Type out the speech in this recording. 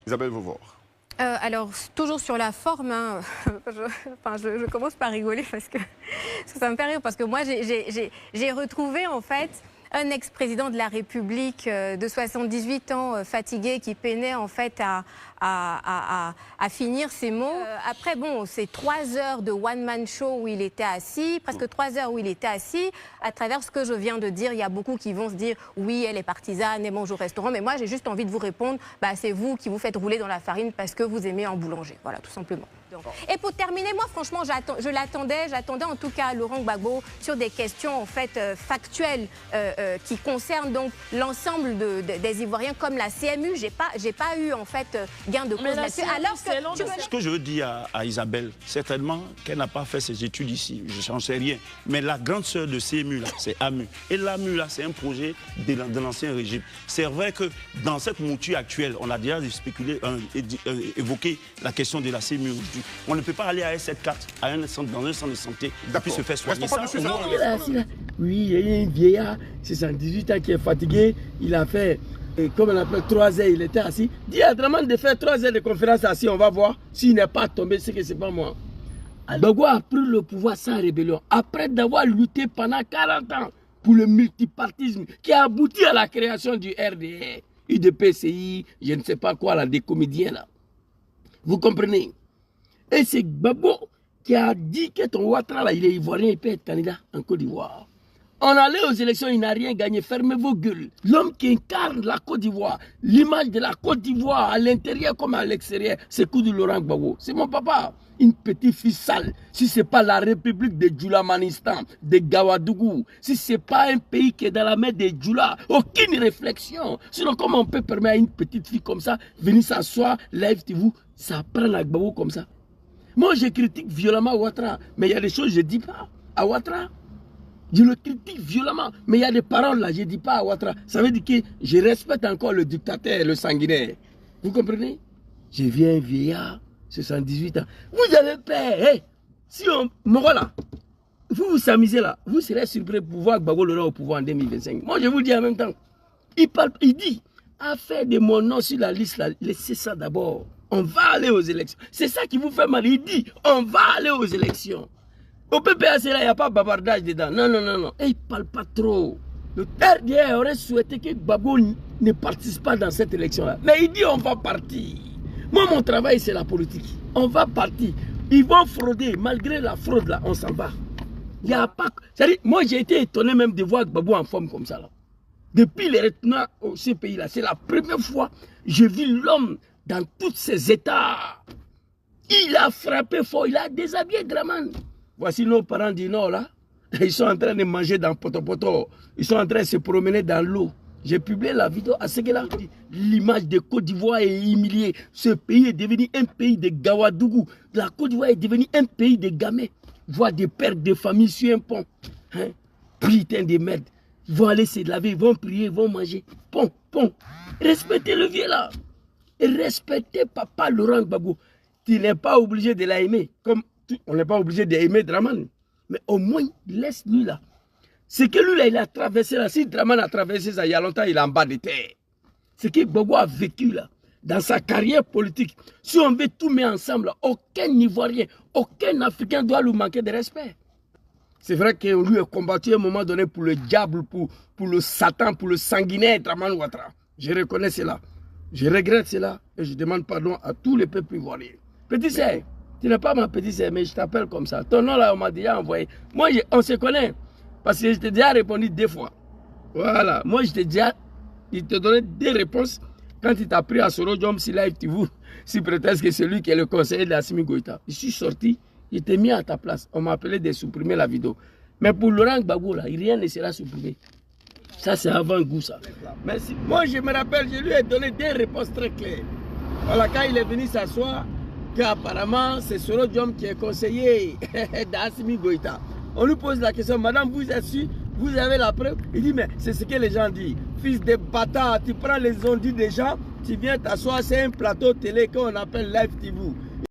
Isabelle Vauvor. Alors, toujours sur la forme, hein, je commence par rigoler parce que ça me fait rire. Parce que moi, j'ai retrouvé en fait un ex-président de la République de 78 ans, fatigué, qui peinait en fait à finir ses mots. Après, bon, c'est 3 heures de one-man show où il était assis, presque 3 heures où il était assis. À travers ce que je viens de dire, il y a beaucoup qui vont se dire « oui, elle est partisane, elle mange au restaurant ». Mais moi, j'ai juste envie de vous répondre, bah, c'est vous qui vous faites rouler dans la farine parce que vous aimez en boulanger. Voilà, tout simplement. Et pour terminer, moi, franchement, j'attendais en tout cas Laurent Gbagbo sur des questions en fait factuelles qui concernent donc l'ensemble des Ivoiriens comme la CMU. J'ai pas eu en fait gain de cause là-dessus. Alors que ce que je veux dire à Isabelle, certainement qu'elle n'a pas fait ses études ici, je n'en sais rien. Mais la grande sœur de CMU là, c'est AMU. Et l'AMU là, c'est un projet de l'ancien régime. C'est vrai que dans cette mouture actuelle, on a déjà spéculé, évoqué la question de la CMU. On ne peut pas aller à S74 dans un centre de santé et puis se faire soigner ça. Oui, il y a un vieillard, 78 ans, qui est fatigué. Il a fait, comme on appelle, 3 heures, il était assis. Dis à Draman de faire 3 heures de conférence assis, on va voir. S'il n'est pas tombé, c'est que ce n'est pas moi. Gbagbo a pris le pouvoir sans rébellion, après d'avoir lutté pendant 40 ans pour le multipartisme qui a abouti à la création du RDR, UDPCI, je ne sais pas quoi, là, des comédiens là. Vous comprenez? Et c'est Gbagbo qui a dit que ton Ouattara, là, il est ivoirien, il peut être candidat en Côte d'Ivoire. On allait aux élections, il n'a rien gagné. Fermez vos gueules. L'homme qui incarne la Côte d'Ivoire, l'image de la Côte d'Ivoire à l'intérieur comme à l'extérieur, c'est Koudou Laurent Gbagbo. C'est mon papa, une petite fille sale. Si ce n'est pas la République de Djoulamanistan, de Gawadougou, si ce n'est pas un pays qui est dans la main des Djoula, aucune réflexion. Sinon, comment on peut permettre à une petite fille comme ça venir s'asseoir, live TV, ça prend la Gbagbo comme ça? Moi, je critique violemment Ouattara, mais il y a des choses que je ne dis pas à Ouattara. Je le critique violemment, mais il y a des paroles là, je ne dis pas à Ouattara. Ça veut dire que je respecte encore le dictateur, le sanguinaire. Vous comprenez? Je viens un vieillard, 78 ans. Vous avez peur, hein? Si on... Moro là, vous vous amusez là, vous serez surpris pour voir Gbagbo Laurent au pouvoir en 2025. Moi, je vous dis en même temps, il parle, il dit, à faire de mon nom sur la liste là, laissez ça d'abord. On va aller aux élections. C'est ça qui vous fait mal. Il dit, on va aller aux élections. Au PPAC, là, il n'y a pas bavardage dedans. Non, non, non, non. Et il ne parle pas trop. Le RDR aurait souhaité que Gbagbo ne participe pas dans cette élection-là. Mais il dit, on va partir. Moi, mon travail, c'est la politique. On va partir. Ils vont frauder. Malgré la fraude, là, on s'en va. Il n'y a pas... C'est-à-dire, moi, j'ai été étonné même de voir Gbagbo en forme comme ça, là. Depuis les retenants au ce pays-là, c'est la première fois que j'ai vu l'homme dans tous ses états. Il a frappé fort, il a déshabillé Draman. Voici nos parents du Nord là. Ils sont en train de manger dans Poto-Poto. Ils sont en train de se promener dans l'eau. J'ai publié la vidéo à ce que là. L'image de Côte d'Ivoire est humiliée. Ce pays est devenu un pays de Gawadougou. La Côte d'Ivoire est devenue un pays de gamins. Voir des pères de famille sur un pont. Hein? Putain de merde. Ils vont aller se laver, ils vont prier, ils vont manger. Pont, pont. Respectez le vieux là. Et respectez papa Laurent Gbagbo. Tu n'es pas obligé de l'aimer. Comme on n'est pas obligé d'aimer Draman. Mais au moins, laisse-lui là. C'est que lui là, il a traversé là. Si Draman a traversé ça il y a longtemps, il est en bas de terre. C'est que Gbagbo a vécu là. Dans sa carrière politique. Si on veut tout mettre ensemble, là, aucun Ivoirien, aucun Africain doit lui manquer de respect. C'est vrai qu'on lui a combattu à un moment donné pour le diable, pour le Satan, pour le sanguinaire Draman Ouattara. Je reconnais cela. Je regrette cela et je demande pardon à tous les peuples ivoiriens. Petit sœur, tu n'es pas ma petite sœur, mais je t'appelle comme ça. Ton nom là, on m'a déjà envoyé. Moi, on se connaît parce que je t'ai déjà répondu 2 fois. Voilà. Moi, je t'ai déjà donné 2 réponses quand il t'a pris à Sorodium si live TV, si prétexte que c'est lui qui est le conseiller de Assimi Goïta. Je suis sorti, il t'ai mis à ta place. On m'a appelé de supprimer la vidéo. Mais pour Laurent Gbagbo, là, rien ne sera supprimé. Ça, c'est avant-goût, ça. Merci. Moi, je me rappelle, je lui ai donné 2 réponses très claires. Voilà, quand il est venu s'asseoir, qu'apparemment, c'est Sorodium qui est conseiller d'Assimi Goïta. On lui pose la question, madame, vous êtes sûr, vous avez la preuve? Il dit, mais c'est ce que les gens disent. Fils de bâtard, tu prends les ondits des gens, tu viens t'asseoir, c'est un plateau télé qu'on appelle Live TV.